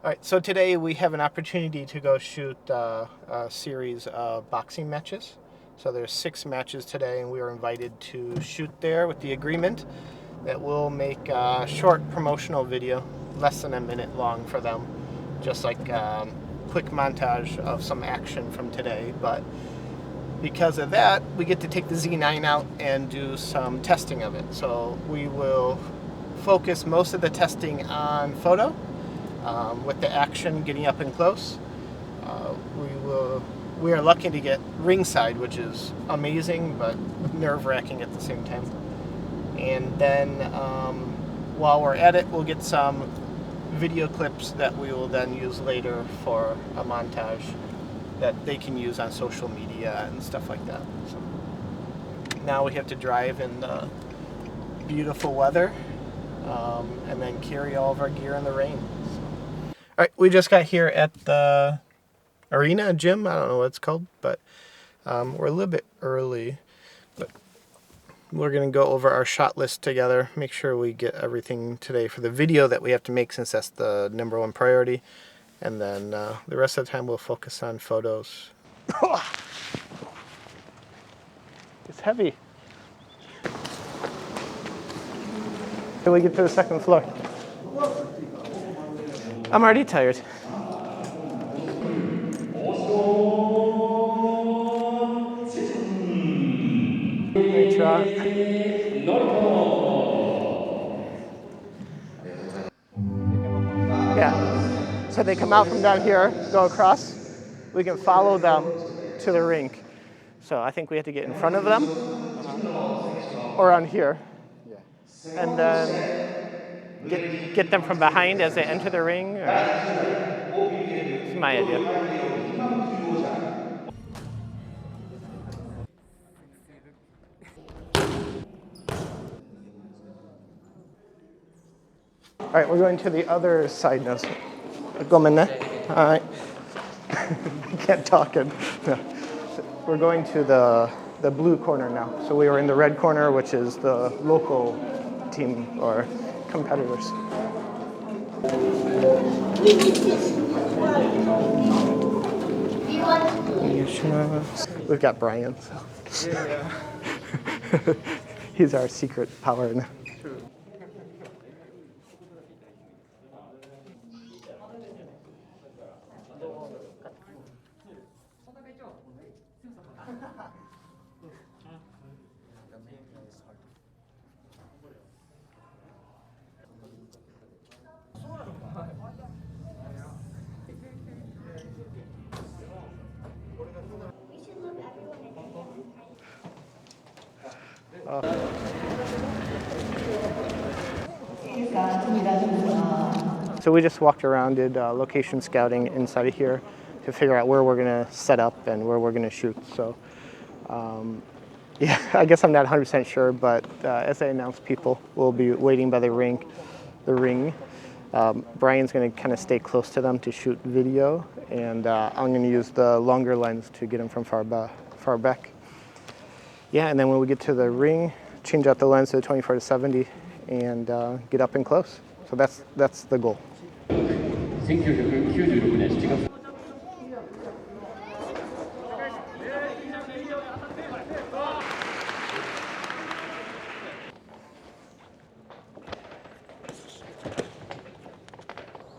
All right, so today we have an opportunity to go shoot a series of boxing matches. So there's 6 matches today, and we were invited to shoot there with the agreement that we'll make a short promotional video, less than a minute long for them, just like quick montage of some action from today. But because of that, we get to take the Z9 out and do some testing of it. So we will focus most of the testing on photo. With the action getting up and close. We are lucky to get ringside, which is amazing but nerve-wracking at the same time. And then while we're at it, we'll get some video clips that we will then use later for a montage that they can use on social media and stuff like that. So now we have to drive in the beautiful weather and then carry all of our gear in the rain. All right, we just got here at the arena gym. I don't know what it's called, but we're a little bit early. But we're going to go over our shot list together, make sure we get everything today for the video that we have to make, since that's the #1 priority. And then the rest of the time we'll focus on photos. It's heavy. Till we get to the 2nd floor. I'm already tired. Great shot. Yeah. So they come out from down here, go across. We can follow them to the rink. So I think we have to get in front of them or on here. And then get them from behind as they enter the ring. It's my idea. All right, we're going to the other side now. Go in there. All right. Can't talk. No. We're going to the blue corner now. So we were in the red corner, which is the local team or competitors. We've got Brian. So. Yeah. He's our secret power now. So we just walked around, did location scouting inside of here to figure out where we're going to set up and where we're going to shoot. So yeah, I guess I'm not 100% sure, but as I announce people, we'll be waiting by the ring. Brian's going to kind of stay close to them to shoot video, and I'm going to use the longer lens to get him from far back. Yeah, and then when we get to the ring, change out the lens to the 24-70 and get up and close. So that's the goal.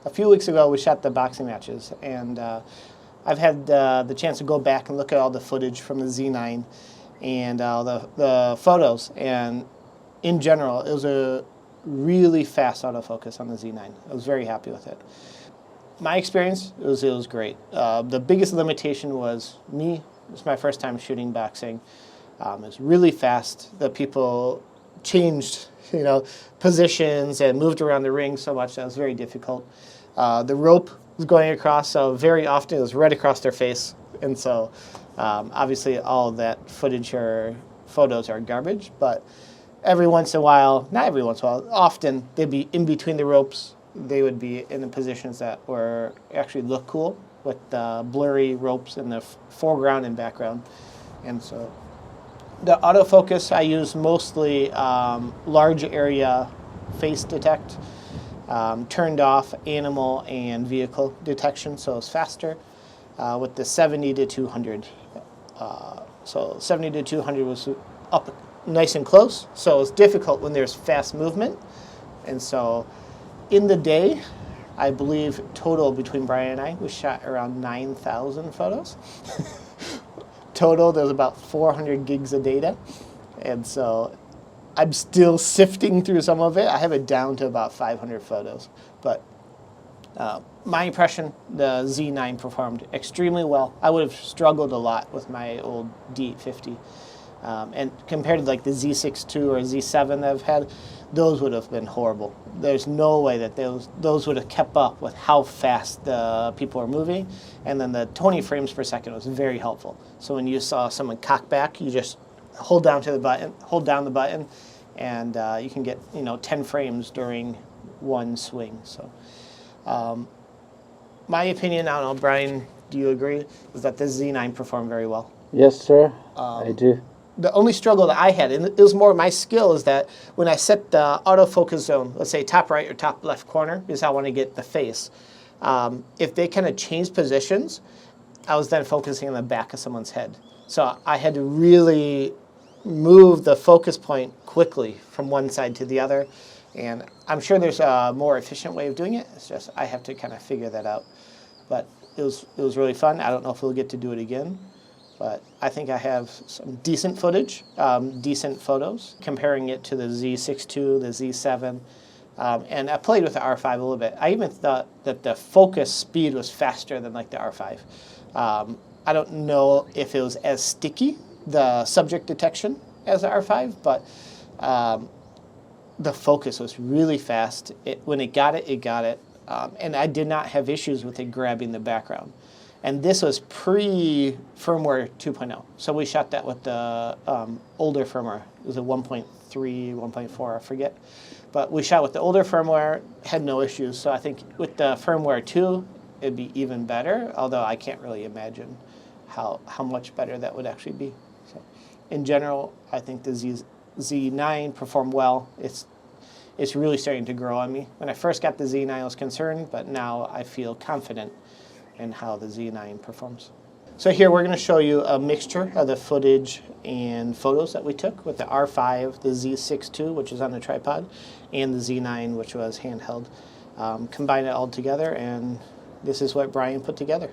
A few weeks ago, we shot the boxing matches, and I've had the chance to go back and look at all the footage from the Z9 and the photos, and in general, it was a really fast autofocus on the Z9. I was very happy with it. My experience, it was great. The biggest limitation was me. It was my first time shooting boxing. It was really fast. The people changed, positions and moved around the ring so much that it was very difficult. The rope was going across, so very often it was right across their face. And so obviously all of that footage or photos are garbage, but every once in a while, not every once in a while, often they'd be in between the ropes. They would be in the positions that were actually look cool with the blurry ropes in the foreground and background. And so the autofocus I use mostly large area face detect. turned off animal and vehicle detection, so it's faster with the 70 to 200. So 70 to 200 was up nice and close, so it's difficult when there's fast movement. And so in the day, I believe total between Brian and I, we shot around 9,000 photos. Total, there's about 400 gigs of data. And so I'm still sifting through some of it. I have it down to about 500 photos. But my impression, the Z9 performed extremely well. I would have struggled a lot with my old D850. And compared to like the Z6 II or Z7 that I've had, those would have been horrible. There's no way that those would have kept up with how fast the people are moving. And then the 20 frames per second was very helpful. So when you saw someone cock back, you just hold down the button, and you can get 10 frames during one swing. So my opinion, I don't know, Brian, do you agree, is that the Z9 performed very well? Yes, sir, I do. The only struggle that I had, and it was more my skill, is that when I set the autofocus zone, let's say top right or top left corner, because I want to get the face, if they kind of change positions, I was then focusing on the back of someone's head. So I had to really move the focus point quickly from one side to the other. And I'm sure there's a more efficient way of doing it. It's just I have to kind of figure that out. But it was really fun. I don't know if we'll get to do it again. But I think I have some decent footage, decent photos, comparing it to the Z6 II, the Z7. And I played with the R5 a little bit. I even thought that the focus speed was faster than like the R5. I don't know if it was as sticky, the subject detection, as the R5, but the focus was really fast. When it got it, and I did not have issues with it grabbing the background. And this was pre-firmware 2.0. So we shot that with the older firmware. It was a 1.3, 1.4, I forget. But we shot with the older firmware, had no issues. So I think with the firmware 2, it'd be even better, although I can't really imagine how much better that would actually be. So in general, I think the Z9 performed well. It's really starting to grow on me. When I first got the Z9, I was concerned, but now I feel confident in how the Z9 performs. So here we're going to show you a mixture of the footage and photos that we took with the R5, the Z6 II, which is on a tripod, and the Z9, which was handheld. Combine it all together, and this is what Brian put together.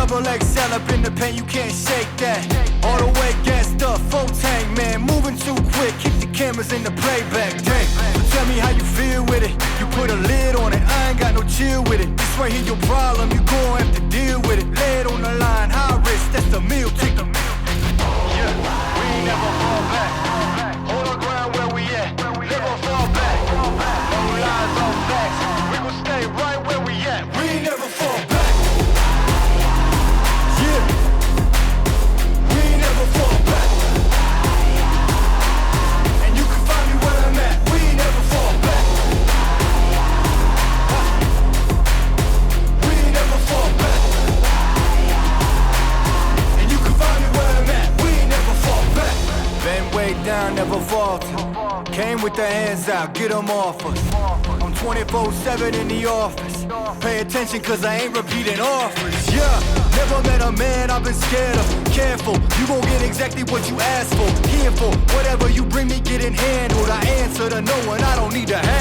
Vol.16 up in the pen, you can't shake that. All the way gassed up, full tank, man. Moving too quick, keep the cameras in the playback. Dang, so tell me how you feel with it. You put a lid on it, I ain't got no chill with it. This right here your problem, you gon' have to deal with it. Lay it on the line, high risk, that's the meal ticket. Yeah, we ain't never fall back. Hold our ground where we at, never fall back. No lies, no facts, we gon' stay right where we at. We ain't never fall back. Down, never falter. Came with the hands out, get them off us. I'm 24/7 in the office. Pay attention cause I ain't repeating offers. Yeah, never met a man I've been scared of. Careful, you gon' get exactly what you asked for. Here for whatever you bring me getting handled. I answer to no one, I don't need to have